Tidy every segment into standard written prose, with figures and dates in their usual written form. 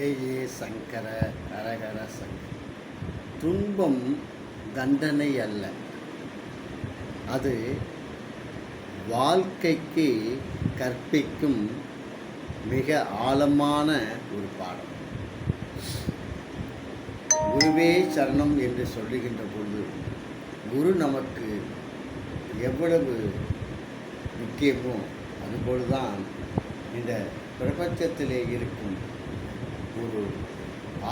ஏ சங்கர ஹரஹர சங்கர. துன்பம் தண்டனை அல்ல, அது வாழ்க்கைக்கு கற்பிக்கும் மிக ஆழமான ஒரு பாடம். குருவே சரணம் என்று சொல்லுகின்ற பொழுது குரு நமக்கு எவ்வளவு முக்கியமோ அதுபோல்தான் இந்த பிரபஞ்சத்திலே இருக்கும் ஒரு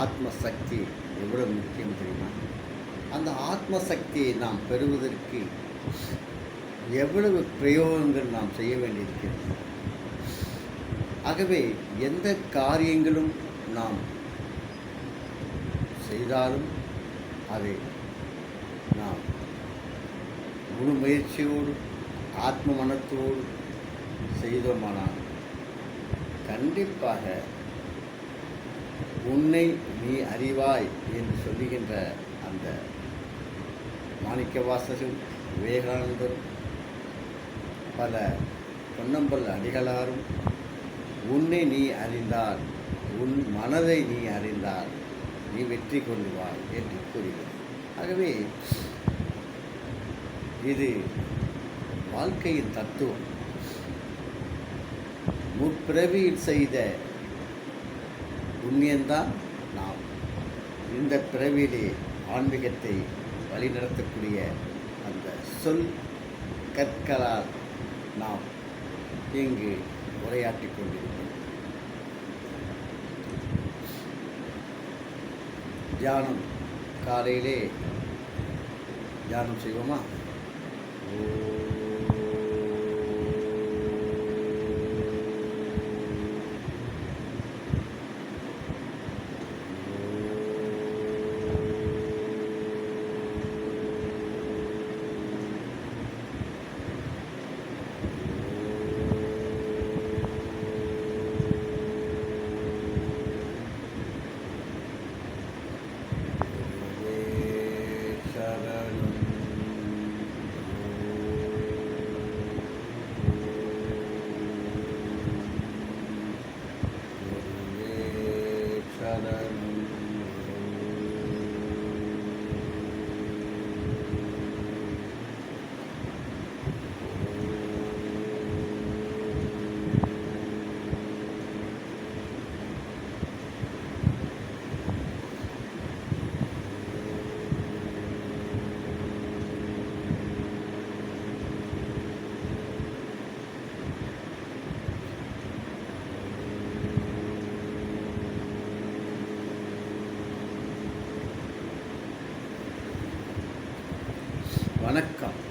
ஆத்ம சக்தி எவ்வளவு முக்கியம் தெரியுமா? அந்த ஆத்ம சக்தியை நாம் பெறுவதற்கு எவ்வளவு பிரயோகங்கள் நாம் செய்ய வேண்டியிருக்கிறது. ஆகவே எந்த காரியங்களும் நாம் செய்தாலும் அதை நாம் முழு முயற்சியோடு ஆத்ம மனத்தோடு செய்தோமானால் கண்டிப்பாக உன்னை நீ அறிவாய் என்று சொல்லுகின்ற அந்த மாணிக்கவாசகர், விவேகானந்தர், பல பொன்னம்பல் அடிகளாரும் உன்னை நீ அறிந்தால், உன் மனதை நீ அறிந்தால் நீ வெற்றி கொள்ளுவாய் என்று கூறுகிறார். ஆகவே இது வாழ்க்கையின் தத்துவம். முற்பிறவியில் செய்த புண்ணியம்தான் நாம் இந்த பிறவியிலே ஆன்மீகத்தை வழிநடத்தக்கூடிய அந்த சொல் கற்களால் நாம் இங்கு உரையாற்றிக் கொண்டிருக்கிறோம். தியானம் காலையிலே தியானம் செய்வோமா? வணக்கம்.